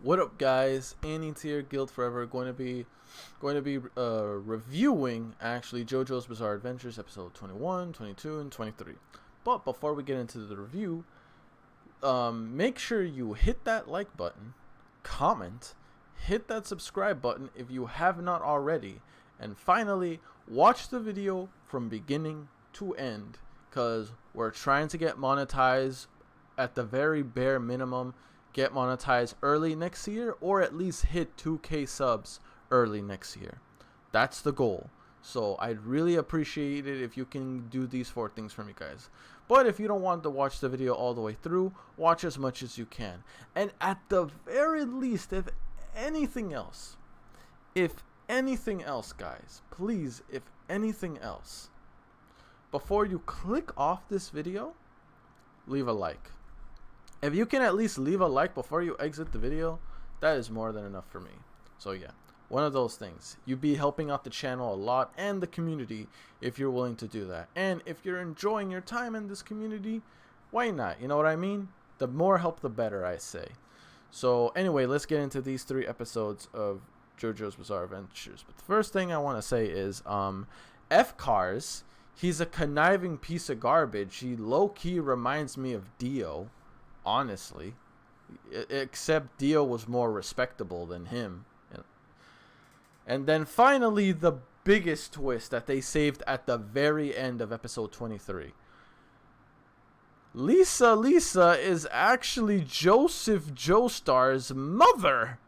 What up, guys? Annie's here, Guild Forever. Going to be reviewing actually JoJo's Bizarre Adventures episode 21, 22, and 23. But before we get into the review, make sure you hit that like button, comment, hit that subscribe button if you have not already, and finally watch the video from beginning to end, because we're trying to get monetized at the very bare minimum. Get monetized early next year, or at least hit 2K subs early next year. That's the goal. So I'd really appreciate it if you can do these 4 things for me, guys. But if you don't want to watch the video all the way through, watch as much as you can. And at the very least, if anything else, guys, please, if anything else, before you click off this video, leave a like. If you can at least leave a like before you exit the video, that is more than enough for me. So yeah, one of those things. You'd be helping out the channel a lot and the community if you're willing to do that. And if you're enjoying your time in this community, why not? You know what I mean? The more help, the better, I say. So anyway, let's get into these 3 episodes of JoJo's Bizarre Adventures. But the first thing I want to say is F Cars. He's a conniving piece of garbage. He low-key reminds me of Dio. Honestly, except Dio was more respectable than him. And then finally, the biggest twist that they saved at the very end of episode 23. Lisa is actually Joseph Joestar's mother.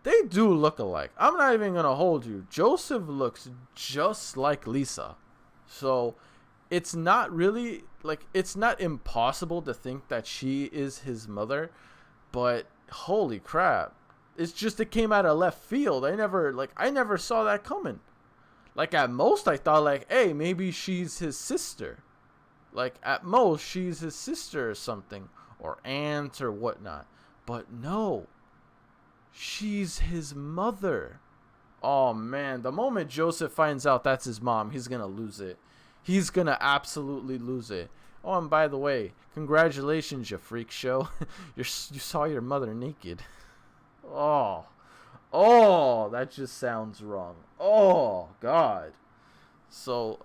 They do look alike. I'm not even gonna hold you. Joseph looks just like Lisa. So it's not really, it's not impossible to think that she is his mother, but holy crap. It's just, it came out of left field. I never saw that coming. At most, I thought, hey, maybe she's his sister. At most, she's his sister or something, or aunt or whatnot. But no, she's his mother. Oh, man, the moment Joseph finds out that's his mom, he's gonna lose it. He's going to absolutely lose it. Oh, and by the way, congratulations, you freak show. You saw your mother naked. Oh, that just sounds wrong. Oh, God. So,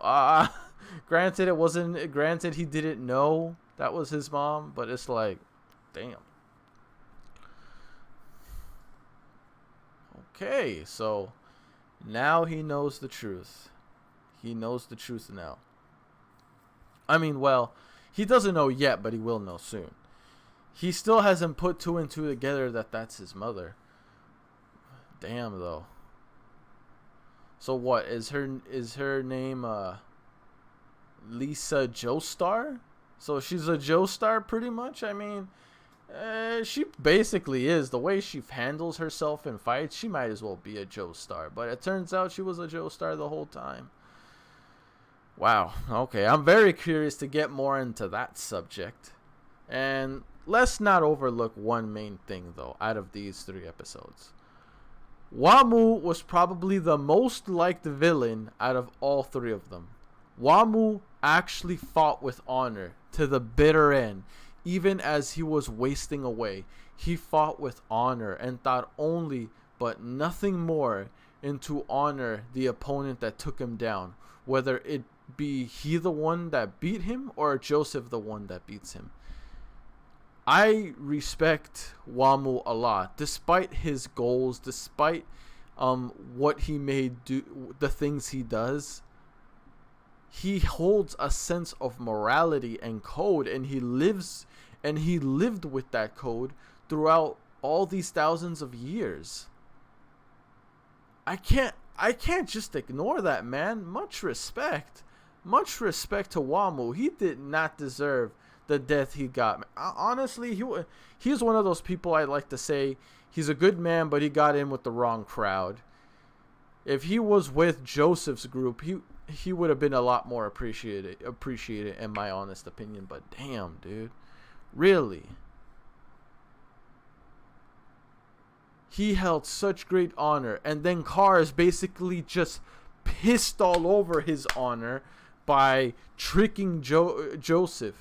granted he didn't know that was his mom, but it's like, damn. Okay, so now he knows the truth. He knows the truth now. Well, he doesn't know yet, but he will know soon. He still hasn't put 2 and 2 together that that's his mother. Damn, though. So what, is her name Lisa Joestar? So she's a Joestar pretty much? She basically is. The way she handles herself in fights, she might as well be a Joestar. But it turns out she was a Joestar the whole time. Wow, okay, I'm very curious to get more into that subject. And let's not overlook one main thing, though, out of these 3 episodes. Wamu was probably the most liked villain out of all 3 of them. Wamu actually fought with honor to the bitter end. Even as he was wasting away, he fought with honor and thought only but nothing more into honor the opponent that took him down, whether it be he the one that beat him or Joseph the one that beats him. I respect Wamu a lot, despite his goals, despite what he may do, the things he does. He holds a sense of morality and code, and he lived with that code throughout all these thousands of years. I can't just ignore that, man. Much respect to Wamu. He did not deserve the death he got. Honestly, he's one of those people I'd like to say he's a good man, but he got in with the wrong crowd. If he was with Joseph's group, he would have been a lot more appreciated in my honest opinion. But damn, dude, really? He held such great honor, and then Cars basically just pissed all over his honor by tricking Joseph.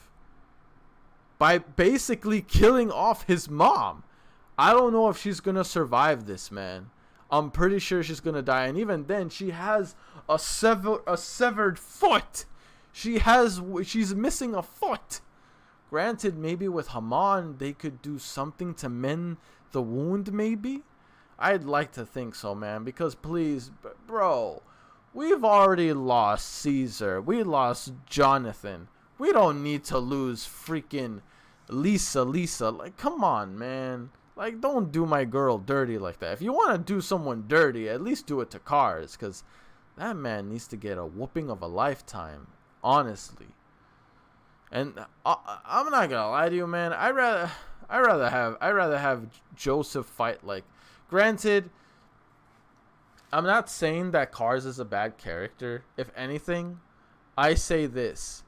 by basically killing off his mom. I don't know if she's gonna survive this, man. I'm pretty sure she's gonna die, and even then, she has a severed foot. She's missing a foot. Granted, maybe with Haman, they could do something to mend the wound, maybe. I'd like to think so, man, because please, bro, we've already lost Caesar. We lost Jonathan. We don't need to lose freaking Lisa. Like, come on, man. Like, don't do my girl dirty like that. If you want to do someone dirty, at least do it to Cars, because that man needs to get a whooping of a lifetime, honestly. And I'm not gonna lie to you, man. I'd rather have Joseph fight. Like, granted, I'm not saying that Cars is a bad character. If anything, I say this: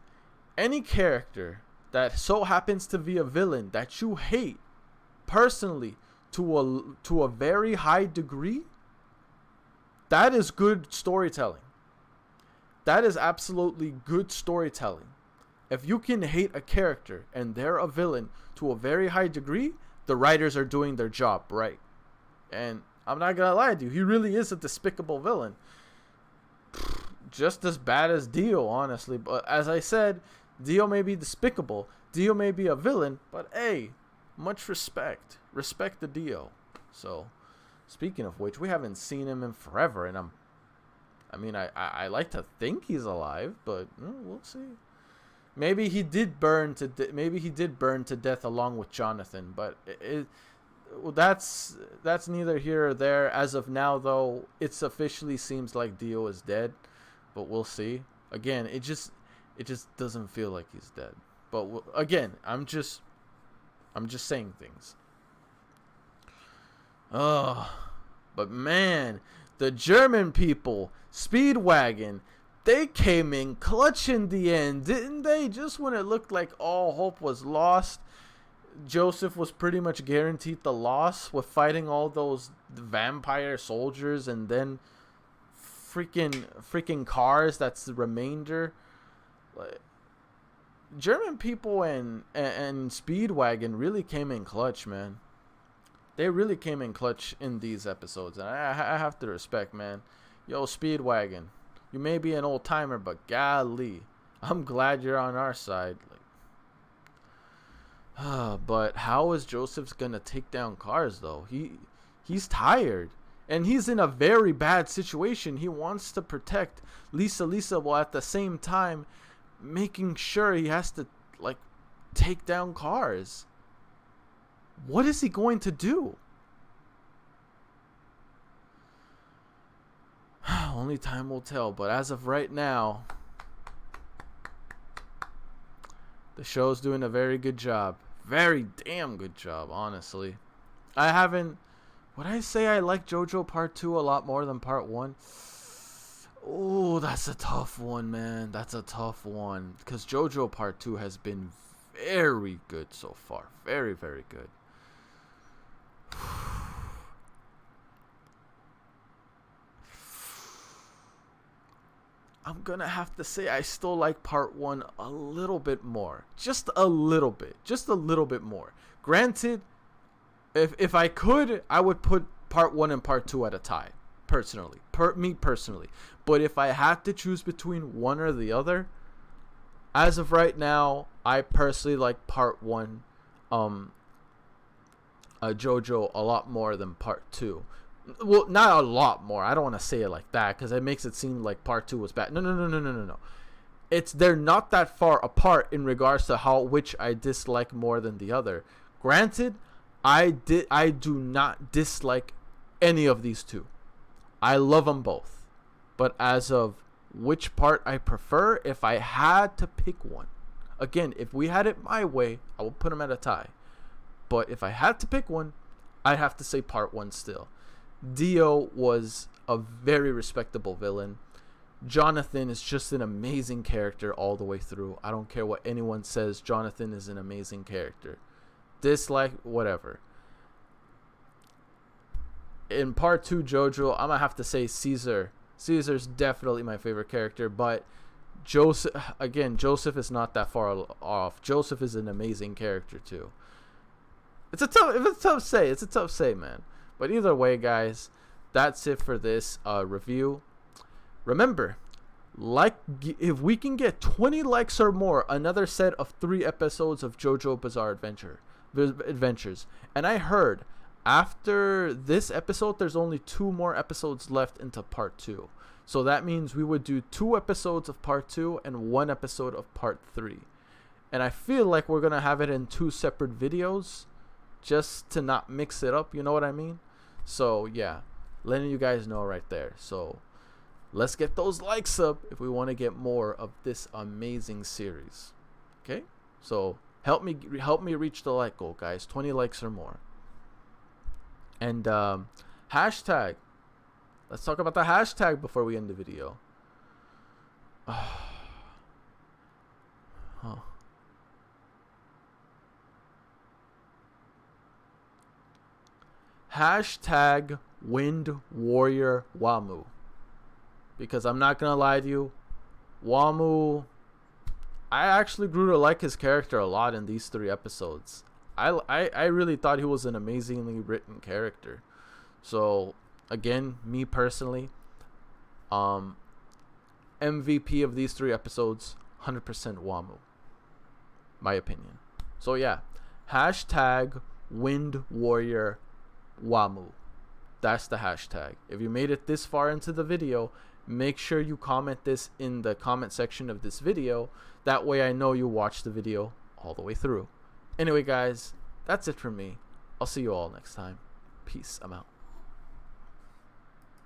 any character that so happens to be a villain that you hate personally to a very high degree, that is good storytelling. That is absolutely good storytelling. If you can hate a character and they're a villain to a very high degree, the writers are doing their job right. And I'm not gonna lie to you, he really is a despicable villain. Just as bad as Dio, honestly. But as I said, Dio may be despicable, Dio may be a villain, but hey, much respect. Respect the Dio. So, speaking of which, we haven't seen him in forever, and I like to think he's alive, but we'll see. Maybe he did burn to death along with Jonathan, but that's neither here or there. As of now, though, it officially seems like Dio is dead, but we'll see. Again, it just doesn't feel like he's dead. But again, I'm just saying things. But man, the German people, Speedwagon, they came in clutch in the end, didn't they? Just when it looked like all hope was lost, Joseph was pretty much guaranteed the loss with fighting all those vampire soldiers, and then freaking Cars. That's the remainder. German people and Speedwagon really came in clutch, man. They really came in clutch in these episodes, and I have to respect, man. Yo, Speedwagon, you may be an old timer, but golly, I'm glad you're on our side. But how is Joseph's gonna take down Cars though? He's tired, and he's in a very bad situation. He wants to protect Lisa, while at the same time making sure he has to take down Cars. What is he going to do? Only time will tell, but as of right now, the show's doing a very good job. Very damn good job, honestly. Would I say I like JoJo Part 2 a lot more than Part 1? Oh, that's a tough one, man. That's a tough one. Because JoJo Part 2 has been very good so far. Very, very good. I'm gonna have to say I still like Part 1 a little bit more. Just a little bit. Just a little bit more. Granted, if I could, I would put Part 1 and Part 2 at a tie. Personally. Me personally. But if I had to choose between one or the other, as of right now, I personally like Part 1 JoJo a lot more than Part 2. Well, not a lot more. I don't want to say it like that because it makes it seem like Part 2 was bad. No. They're not that far apart in regards to which I dislike more than the other. Granted, I do not dislike any of these two. I love them both. But as of which part I prefer, if I had to pick one, again, if we had it my way, I would put them at a tie. But if I had to pick one, I'd have to say Part 1 still. Dio was a very respectable villain. Jonathan is just an amazing character all the way through. I don't care what anyone says. Jonathan is an amazing character. Dislike, whatever. In Part 2 JoJo, I'm going to have to say Caesar. Caesar's definitely my favorite character, but Joseph is not that far off. Joseph is an amazing character too. It's a tough say, man. But either way, guys, that's it for this review. Remember, if we can get 20 likes or more, another set of 3 episodes of JoJo Bizarre Adventures. And I heard after this episode, there's only 2 more episodes left into part 2. So that means we would do 2 episodes of part 2 and 1 episode of part 3. And I feel like we're going to have it in 2 separate videos just to not mix it up. You know what I mean? So yeah, letting you guys know right there. So let's get those likes up if we want to get more of this amazing series. Okay? So help me reach the like goal, guys. 20 likes or more. And hashtag. Let's talk about the hashtag before we end the video. Hashtag Wind Warrior Wamu. Because I'm not going to lie to you, Wamu, I actually grew to like his character a lot in these 3 episodes. I really thought he was an amazingly written character. So, again, me personally, MVP of these 3 episodes, 100% Wamu. My opinion. So, yeah. Hashtag Wind Warrior Wamu. That's the hashtag. If you made it this far into the video, make sure you comment this in the comment section of this video. That way I know you watched the video all the way through. Anyway, guys, that's it for me. I'll see you all next time. Peace. I'm out.